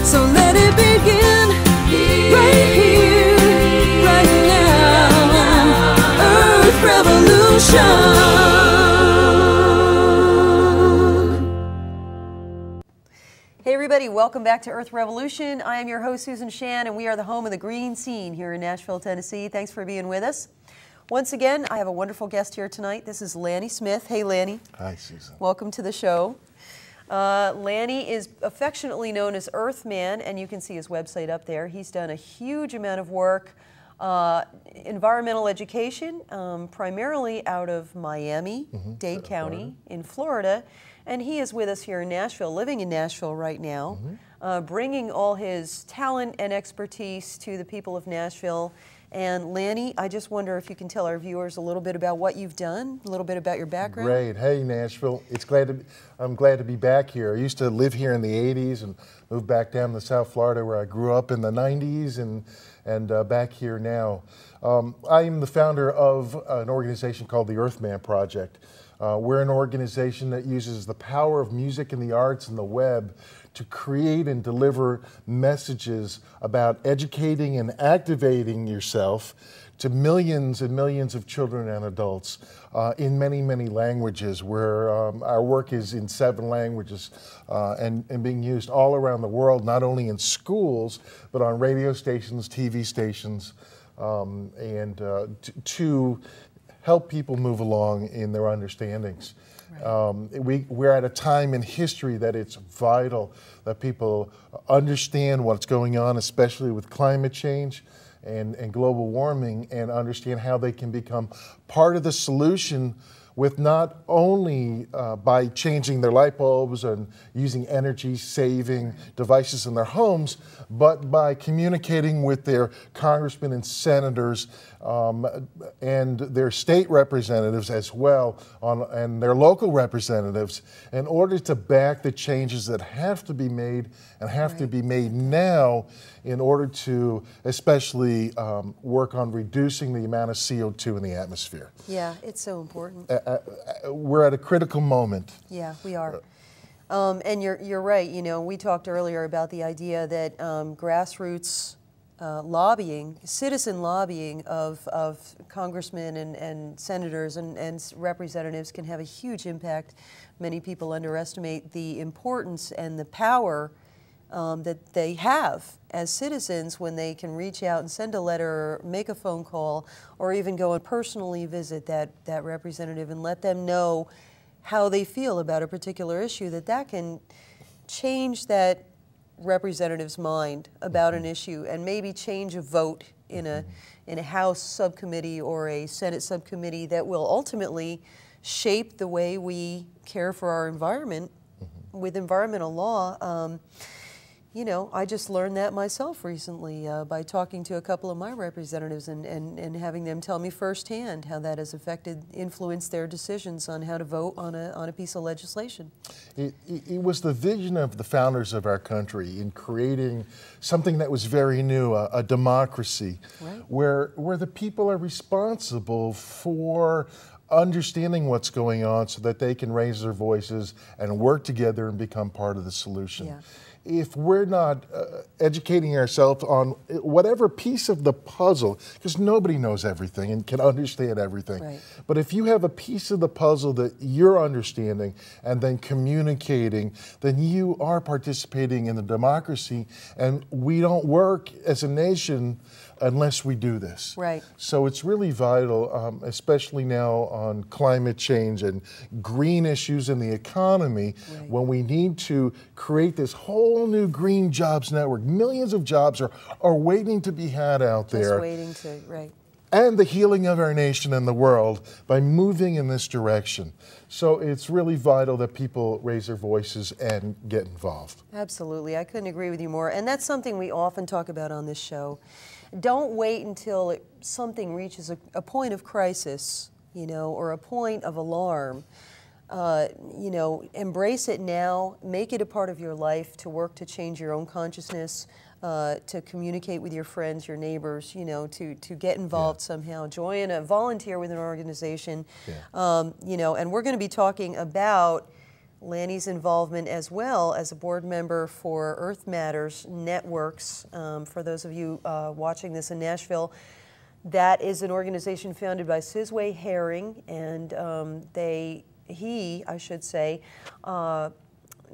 So let it begin right here, right now. Earth Revolution. Hey everybody, welcome back to Earth Revolution. I am your host, Susan Shann, and we are the home of the green scene here in Nashville, Tennessee. Thanks for being with us. Once again, I have a wonderful guest here tonight. This is Lanny Smith. Hey, Lanny. Hi, Susan. Welcome to the show. Lanny is affectionately known as Earthman, and you can see his website up there. He's done a huge amount of work, environmental education, primarily out of Miami, Dade County in Florida. And he is with us here in Nashville, living in Nashville right now, bringing all his talent and expertise to the people of Nashville. And Lanny, I just wonder if you can tell our viewers a little bit about what you've done, a little bit about your background. Great. Hey, Nashville. I'm glad to be back here. I used to live here in the 80s and moved back down to South Florida where I grew up in the 90s and back here now. I am the founder of an organization called the Earthman Project. We're an organization that uses the power of music and the arts and the web to create and deliver messages about educating and activating yourself to millions and millions of children and adults in many, many languages, where our work is in 7 languages and being used all around the world, not only in schools, but on radio stations, TV stations, to help people move along in their understandings. Right. We're at a time in history that it's vital that people understand what's going on, especially with climate change and global warming, and understand how they can become part of the solution with not only by changing their light bulbs and using energy-saving devices in their homes, but by communicating with their congressmen and senators and their state representatives as well, and their local representatives, in order to back the changes that have to be made and have to be made now in order to especially work on reducing the amount of CO2 in the atmosphere. Yeah, it's so important. We're at a critical moment. Yeah, we are. And you're right. You know, we talked earlier about the idea that grassroots lobbying, citizen lobbying of congressmen and senators and representatives can have a huge impact. Many people underestimate the importance and the power that they have as citizens when they can reach out and send a letter, or make a phone call, or even go and personally visit that representative and let them know how they feel about a particular issue, that can change that representative's mind about an issue and maybe change a vote in a House subcommittee or a Senate subcommittee that will ultimately shape the way we care for our environment with environmental law. You know, I just learned that myself recently by talking to a couple of my representatives and having them tell me firsthand how that has influenced their decisions on how to vote on a piece of legislation. It was the vision of the founders of our country in creating something that was very new, a democracy, right, where the people are responsible for understanding what's going on so that they can raise their voices and work together and become part of the solution. Yeah. If we're not educating ourselves on whatever piece of the puzzle, because nobody knows everything and can understand everything, right, but if you have a piece of the puzzle that you're understanding and then communicating, then you are participating in the democracy, and we don't work as a nation unless we do this. Right. So it's really vital, especially now on climate change and green issues in the economy, right, when we need to create this whole new green jobs network. Millions of jobs are waiting to be had out there. Just waiting to, right. And the healing of our nation and the world by moving in this direction. So it's really vital that people raise their voices and get involved. Absolutely. I couldn't agree with you more. And that's something we often talk about on this show. Don't wait until something reaches a point of crisis, you know, or a point of alarm. You know, embrace it now, make it a part of your life, to work to change your own consciousness, to communicate with your friends, your neighbors, you know, to get involved somehow, volunteer with an organization, you know, and we're going to be talking about Lanny's involvement as well as a board member for Earth Matters Networks. For those of you watching this in Nashville, that is an organization founded by Sizwe Herring, and he, I should say,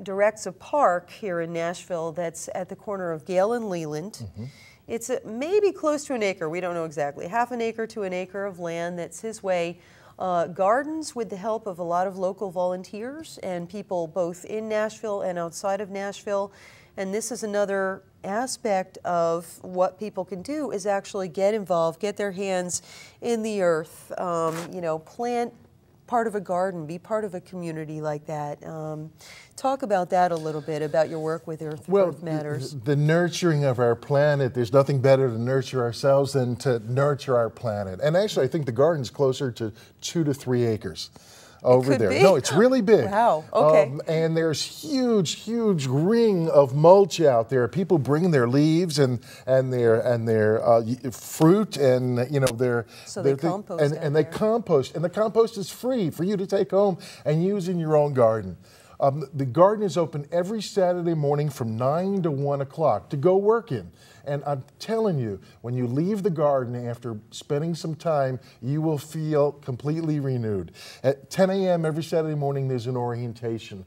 directs a park here in Nashville that's at the corner of Gale and Leland. Mm-hmm. It's maybe close to an acre, we don't know exactly, half an acre to an acre of land that Sizwe gardens with the help of a lot of local volunteers and people both in Nashville and outside of Nashville. And this is another aspect of what people can do, is actually get involved, get their hands in the earth, you know, plant part of a garden, be part of a community like that. Talk about that a little bit, about your work with Earth Matters. The nurturing of our planet, there's nothing better to nurture ourselves than to nurture our planet. And actually, I think the garden's closer to 2 to 3 acres. Over there. Be. No, it's really big. Wow, okay. And there's huge ring of mulch out there. People bring their leaves and their fruit and, you know, they compost. And they compost. And the compost is free for you to take home and use in your own garden. The garden is open every Saturday morning from 9 to 1 o'clock to go work in. And I'm telling you, when you leave the garden after spending some time, you will feel completely renewed. At 10 a.m. every Saturday morning, there's an orientation,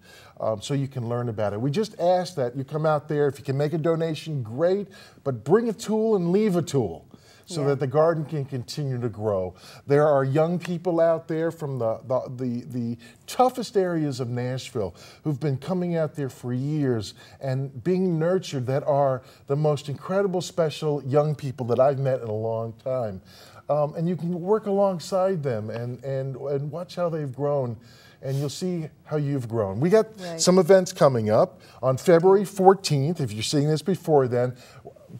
so you can learn about it. We just ask that you come out there. If you can make a donation, great, but bring a tool and leave a tool, so that the garden can continue to grow. There are young people out there from the toughest areas of Nashville who've been coming out there for years and being nurtured, that are the most incredible, special young people that I've met in a long time. And you can work alongside them and watch how they've grown, and you'll see how you've grown. We got some events coming up on February 14th, if you're seeing this before then.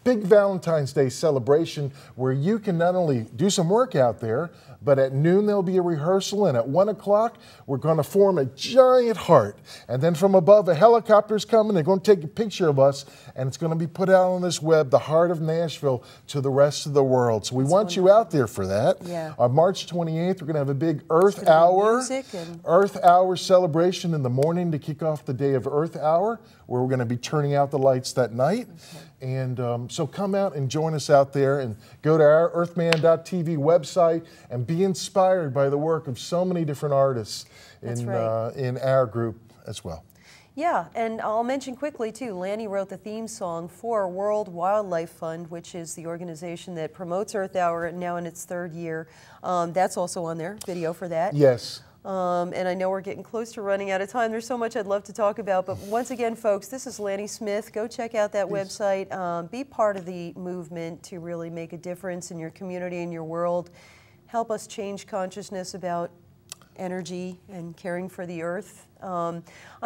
Big Valentine's Day celebration where you can not only do some work out there, but at noon there'll be a rehearsal, and at 1 o'clock we're going to form a giant heart. And then from above, a helicopter's coming. They're going to take a picture of us, and it's going to be put out on this web, the heart of Nashville, to the rest of the world. So we want you out there for that. Yeah. On March 28th, we're going to have a big Earth Hour. Earth Hour celebration in the morning to kick off the day of Earth Hour, where we're going to be turning out the lights that night. Okay. And so come out and join us out there, and go to our earthman.tv website and be inspired by the work of so many different artists in our group as well. Yeah, and I'll mention quickly too, Lanny wrote the theme song for World Wildlife Fund, which is the organization that promotes Earth Hour, now in its 3rd year. That's also on there, video for that. Yes. And I know we're getting close to running out of time. There's so much I'd love to talk about. But once again, folks, this is Lanny Smith. Go check out that website. Be part of the movement to really make a difference in your community and your world. Help us change consciousness about energy and caring for the earth. I'm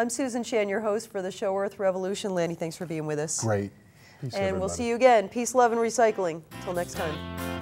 Susan Shann, your host for the show Earth Revolution. Lanny, thanks for being with us. Great. Peace, and everybody. We'll see you again. Peace, love, and recycling. Until next time.